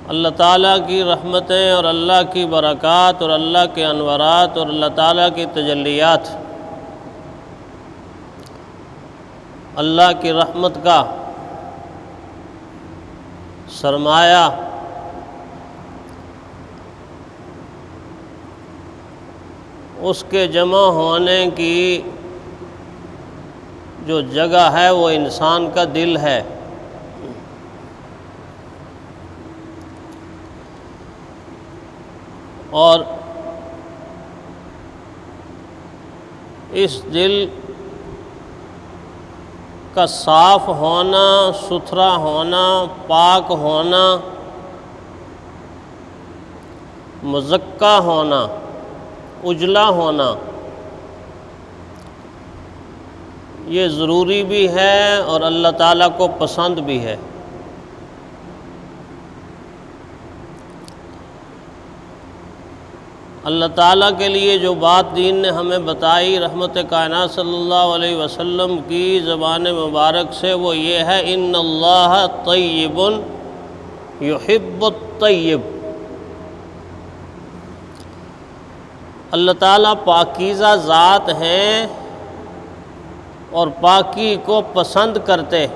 اللہ تعالیٰ کی رحمتیں اور اللہ کی برکات اور اللہ کے انوارات اور اللہ تعالیٰ کی تجلیات، اللہ کی رحمت کا سرمایہ اس کے جمع ہونے کی جو جگہ ہے وہ انسان کا دل ہے۔ اور اس دل کا صاف ہونا، ستھرا ہونا، پاک ہونا، مزکا ہونا، اجلا ہونا، یہ ضروری بھی ہے اور اللہ تعالیٰ کو پسند بھی ہے۔ اللہ تعالیٰ کے لیے جو بات دین نے ہمیں بتائی رحمت کائنات صلی اللہ علیہ وسلم کی زبان مبارک سے، وہ یہ ہے ان اللہ طیب یحب الطیب۔ اللہ تعالیٰ پاکیزہ ذات ہیں اور پاکی کو پسند کرتے۔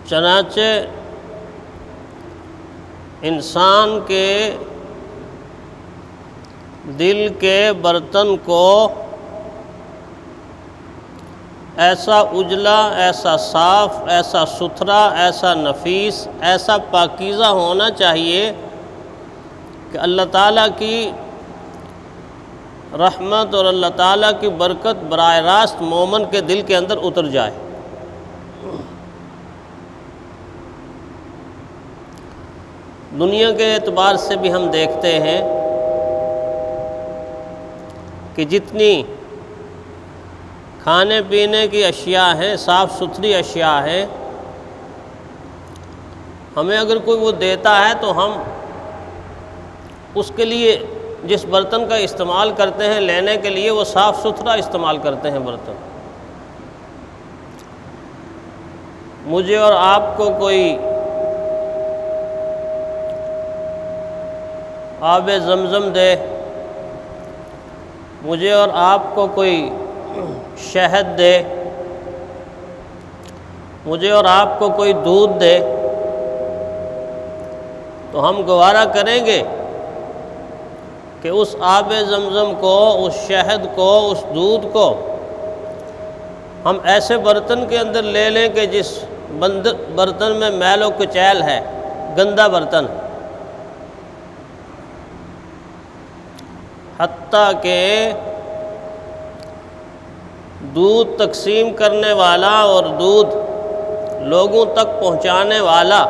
چنانچہ انسان کے دل کے برتن کو ایسا اجلا، ایسا صاف، ایسا ستھرا، ایسا نفیس، ایسا پاکیزہ ہونا چاہیے کہ اللہ تعالیٰ کی رحمت اور اللہ تعالیٰ کی برکت براہ راست مومن کے دل کے اندر اتر جائے۔ دنیا کے اعتبار سے بھی ہم دیکھتے ہیں کہ جتنی کھانے پینے کی اشیاء ہیں، صاف ستھری اشیاء ہیں، ہمیں اگر کوئی وہ دیتا ہے تو ہم اس کے لیے جس برتن کا استعمال کرتے ہیں لینے کے لیے وہ صاف ستھرا استعمال کرتے ہیں برتن۔ مجھے اور آپ کو کوئی آب زمزم دے، مجھے اور آپ کو کوئی شہد دے، مجھے اور آپ کو کوئی دودھ دے، تو ہم گوارا کریں گے کہ اس آب زمزم کو، اس شہد کو، اس دودھ کو ہم ایسے برتن کے اندر لے لیں کہ جس برتن میں میل و کچیل ہے، گندا برتن، حتیٰ کہ دودھ تقسیم کرنے والا اور دودھ لوگوں تک پہنچانے والا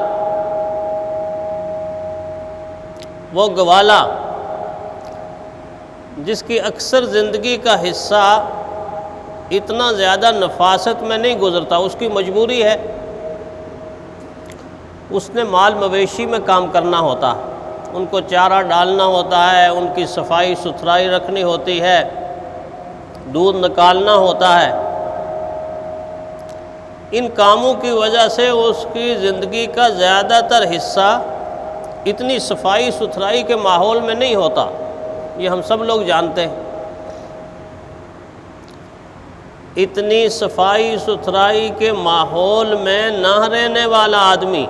وہ گوالا جس کی اکثر زندگی کا حصہ اتنا زیادہ نفاست میں نہیں گزرتا، اس کی مجبوری ہے، اس نے مال مویشی میں کام کرنا ہوتا، ان کو چارہ ڈالنا ہوتا ہے، ان کی صفائی ستھرائی رکھنی ہوتی ہے، دودھ نکالنا ہوتا ہے۔ ان کاموں کی وجہ سے اس کی زندگی کا زیادہ تر حصہ اتنی صفائی ستھرائی کے ماحول میں نہیں ہوتا، یہ ہم سب لوگ جانتے ہیں۔ اتنی صفائی ستھرائی کے ماحول میں نہ رہنے والا آدمی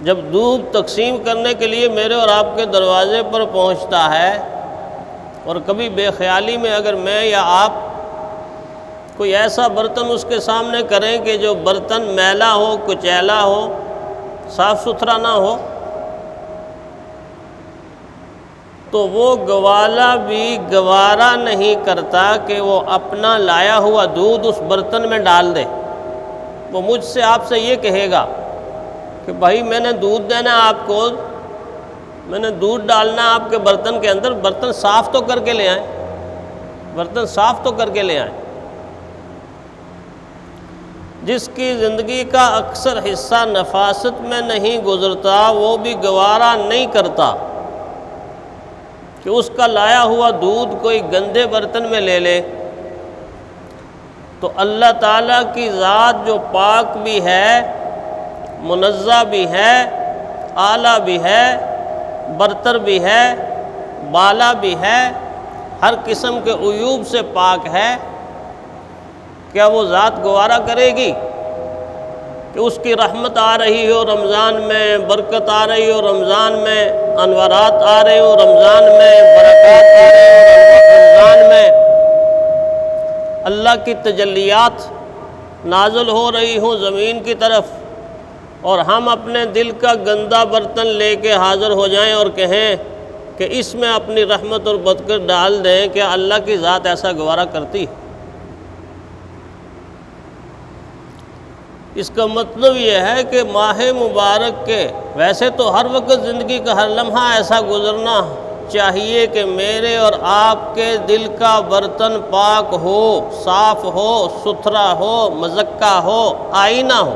جب دودھ تقسیم کرنے کے لیے میرے اور آپ کے دروازے پر پہنچتا ہے، اور کبھی بے خیالی میں اگر میں یا آپ کوئی ایسا برتن اس کے سامنے کریں کہ جو برتن میلا ہو، کچیلا ہو، صاف ستھرا نہ ہو، تو وہ گوالا بھی گوارا نہیں کرتا کہ وہ اپنا لایا ہوا دودھ اس برتن میں ڈال دے۔ وہ مجھ سے آپ سے یہ کہے گا کہ بھائی میں نے دودھ دینا آپ کو، میں نے دودھ ڈالنا آپ کے برتن کے اندر، برتن صاف تو کر کے لے آئیں، برتن صاف تو کر کے لے آئیں۔ جس کی زندگی کا اکثر حصہ نفاست میں نہیں گزرتا، وہ بھی گوارا نہیں کرتا کہ اس کا لایا ہوا دودھ کوئی گندے برتن میں لے لے، تو اللہ تعالیٰ کی ذات جو پاک بھی ہے، منزہ بھی ہے، اعلیٰ بھی ہے، برتر بھی ہے، بالا بھی ہے، ہر قسم کے عیوب سے پاک ہے، کیا وہ ذات گوارا کرے گی کہ اس کی رحمت آ رہی ہو رمضان میں، برکت آ رہی ہو رمضان میں، انوارات آ رہے ہو رمضان میں، برکات آ رہے ہو رمضان میں، اللہ کی تجلیات نازل ہو رہی ہوں زمین کی طرف، اور ہم اپنے دل کا گندا برتن لے کے حاضر ہو جائیں اور کہیں کہ اس میں اپنی رحمت اور برکت ڈال دیں؟ کیا اللہ کی ذات ایسا گوارا کرتی؟ اس کا مطلب یہ ہے کہ ماہ مبارک کے ویسے تو ہر وقت زندگی کا ہر لمحہ ایسا گزرنا چاہیے کہ میرے اور آپ کے دل کا برتن پاک ہو، صاف ہو، ستھرا ہو، مزکہ ہو، آئینہ ہو۔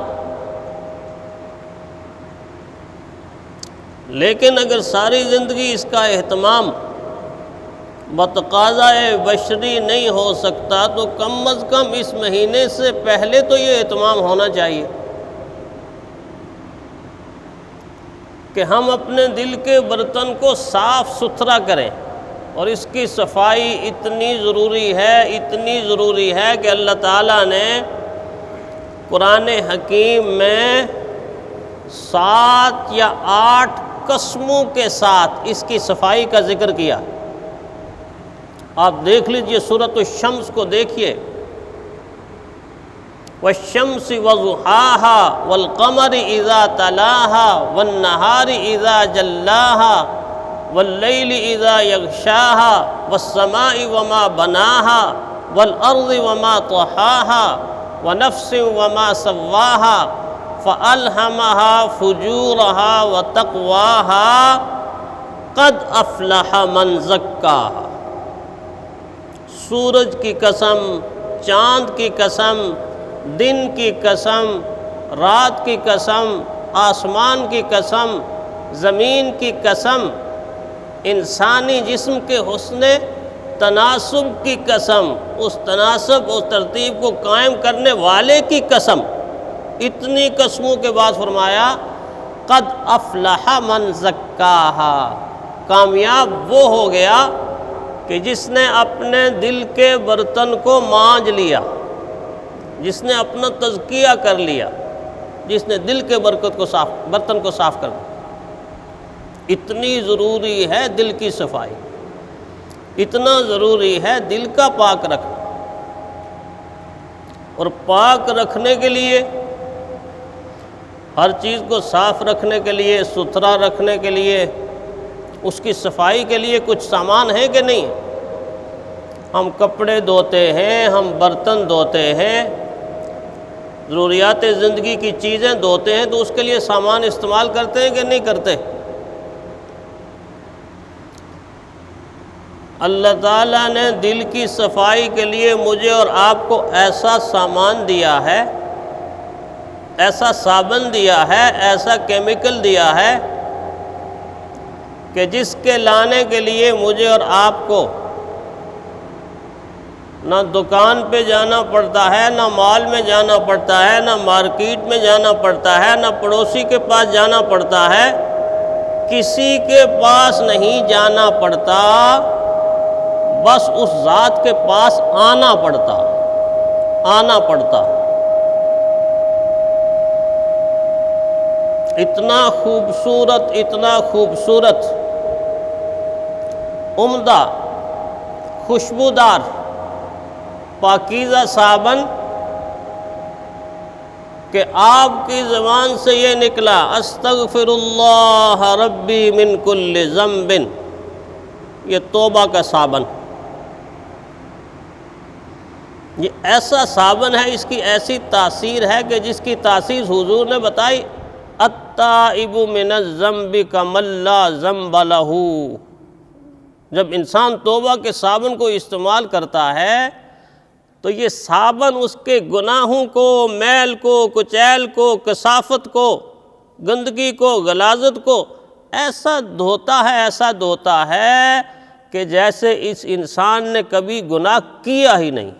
لیکن اگر ساری زندگی اس کا اہتمام بتقاضائے بشری نہیں ہو سکتا تو کم از کم اس مہینے سے پہلے تو یہ اہتمام ہونا چاہیے کہ ہم اپنے دل کے برتن کو صاف ستھرا کریں، اور اس کی صفائی اتنی ضروری ہے کہ اللہ تعالیٰ نے قرآن حکیم میں 7 یا 8 قسموں کے ساتھ اس کی صفائی کا ذکر کیا۔ آپ دیکھ لیجئے سورۃ الشمس کو دیکھیے، والشمس وضحاها والقمر اذا تلاها والنهار اذا جلاها والليل اذا يغشاها والسماء وما بناها والارض وما طحاها ونفس وما سواها فألهمها فجورها وتقواها قد افلح من زکاها۔ سورج کی قسم، چاند کی قسم، دن کی قسم، رات کی قسم، آسمان کی قسم، زمین کی قسم، انسانی جسم کے حسن تناسب کی قسم، اس تناسب اور ترتیب کو قائم کرنے والے کی قسم، اتنی قسموں کے بعد فرمایا قد افلح من زکاہا، کامیاب وہ ہو گیا کہ جس نے اپنے دل کے برتن کو مانج لیا، جس نے اپنا تزکیہ کر لیا، جس نے دل کے برتن کو صاف کر دیا۔ اتنی ضروری ہے دل کی صفائی، اتنا ضروری ہے دل کا پاک رکھنا، اور پاک رکھنے کے لیے، ہر چیز کو صاف رکھنے کے لیے، ستھرا رکھنے کے لیے، اس کی صفائی کے لیے کچھ سامان ہے کہ نہیں؟ ہم کپڑے دھوتے ہیں، ہم برتن دھوتے ہیں، ضروریات زندگی کی چیزیں دھوتے ہیں، تو اس کے لیے سامان استعمال کرتے ہیں کہ نہیں کرتے؟ اللہ تعالیٰ نے دل کی صفائی کے لیے مجھے اور آپ کو ایسا سامان دیا ہے، ایسا صابن دیا ہے، ایسا کیمیکل دیا ہے کہ جس کے لانے کے لیے مجھے اور آپ کو نہ دکان پہ جانا پڑتا ہے، نہ مال میں جانا پڑتا ہے، نہ مارکیٹ میں جانا پڑتا ہے، نہ پڑوسی کے پاس جانا پڑتا ہے، کسی کے پاس نہیں جانا پڑتا، بس اس ذات کے پاس آنا پڑتا۔ اتنا خوبصورت، عمدہ، خوشبودار، پاکیزہ صابن کہ آپ کی زبان سے یہ نکلا استغفر اللہ ربی من کل ذنب، یہ توبہ کا صابن، یہ ایسا صابن ہے، اس کی ایسی تاثیر ہے کہ جس کی تاثیر حضور نے بتائی التائب من الذنب کمن لا ذنب لہ۔ جب انسان توبہ کے صابن کو استعمال کرتا ہے تو یہ صابن اس کے گناہوں کو، میل کو، کچیل کو، کثافت کو، گندگی کو، غلاظت کو ایسا دھوتا ہے کہ جیسے اس انسان نے کبھی گناہ کیا ہی نہیں،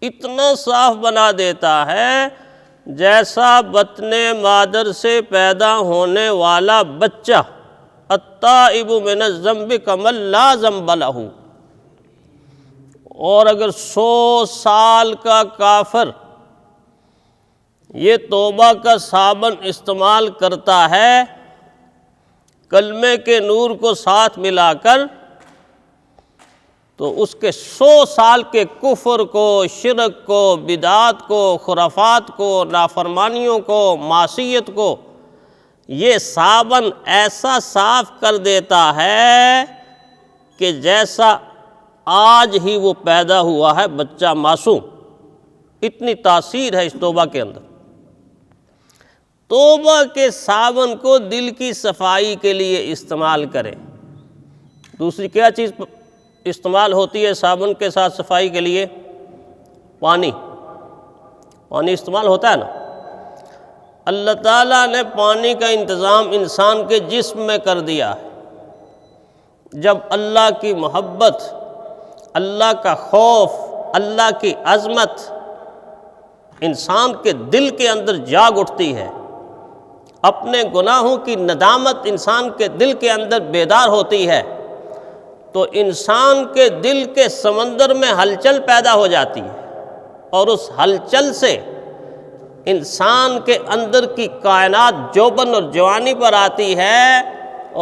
اتنا صاف بنا دیتا ہے جیسا بطن مادر سے پیدا ہونے والا بچہ، التائب من الذنب کمن لا ذنب لہ۔ اور اگر 100 سال کا کافر یہ توبہ کا صابن استعمال کرتا ہے کلمے کے نور کو ساتھ ملا کر، تو اس کے 100 سال کے کفر کو، شرک کو، بدعات کو، خرافات کو، نافرمانیوں کو، معصیت کو یہ صابن ایسا صاف کر دیتا ہے کہ جیسا آج ہی وہ پیدا ہوا ہے بچہ معصوم۔ اتنی تاثیر ہے اس توبہ کے اندر۔ توبہ کے صابن کو دل کی صفائی کے لیے استعمال کریں۔ دوسری کیا چیز استعمال ہوتی ہے صابن کے ساتھ صفائی کے لیے؟ پانی استعمال ہوتا ہے نا۔ اللہ تعالیٰ نے پانی کا انتظام انسان کے جسم میں کر دیا ہے۔ جب اللہ کی محبت، اللہ کا خوف، اللہ کی عظمت انسان کے دل کے اندر جاگ اٹھتی ہے، اپنے گناہوں کی ندامت انسان کے دل کے اندر بیدار ہوتی ہے، تو انسان کے دل کے سمندر میں ہلچل پیدا ہو جاتی ہے، اور اس ہلچل سے انسان کے اندر کی کائنات جوبن اور جوانی پر آتی ہے،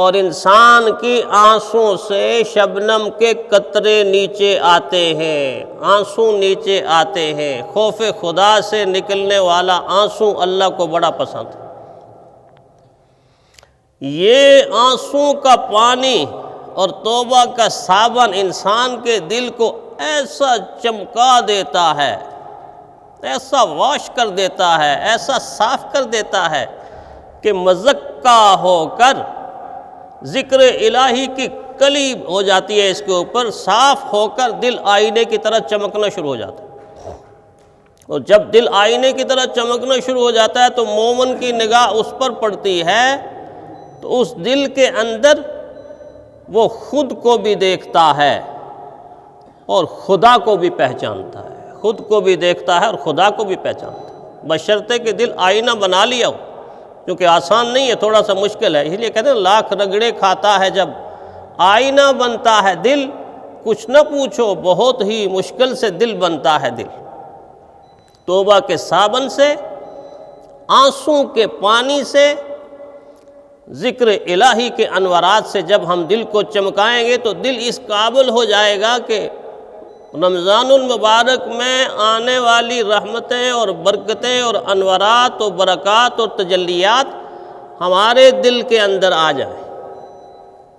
اور انسان کی آنسوں سے شبنم کے قطرے نیچے آتے ہیں، آنسو نیچے آتے ہیں۔ خوف خدا سے نکلنے والا آنسو اللہ کو بڑا پسند ہے۔ یہ آنسوں کا پانی اور توبہ کا صابن انسان کے دل کو ایسا چمکا دیتا ہے، ایسا واش کر دیتا ہے، ایسا صاف کر دیتا ہے کہ مزکہ ہو کر ذکر الہی کی کلی ہو جاتی ہے اس کے اوپر، صاف ہو کر دل آئینے کی طرح چمکنا شروع ہو جاتا ہے۔ اور جب دل آئینے کی طرح چمکنا شروع ہو جاتا ہے تو مومن کی نگاہ اس پر پڑتی ہے، تو اس دل کے اندر وہ خود کو بھی دیکھتا ہے اور خدا کو بھی پہچانتا ہے، خود کو بھی دیکھتا ہے اور خدا کو بھی پہچانتا ہے، بشرطے کہ دل آئینہ بنا لیا ہو، کیونکہ آسان نہیں ہے، تھوڑا سا مشکل ہے۔ اس لیے کہتے ہیں لاکھ رگڑے کھاتا ہے جب آئینہ بنتا ہے دل، کچھ نہ پوچھو بہت ہی مشکل سے دل بنتا ہے دل۔ توبہ کے صابن سے، آنسوں کے پانی سے، ذکر الہی کے انوارات سے جب ہم دل کو چمکائیں گے تو دل اس قابل ہو جائے گا کہ رمضان المبارک میں آنے والی رحمتیں اور برکتیں اور انوارات و برکات اور تجلیات ہمارے دل کے اندر آ جائیں۔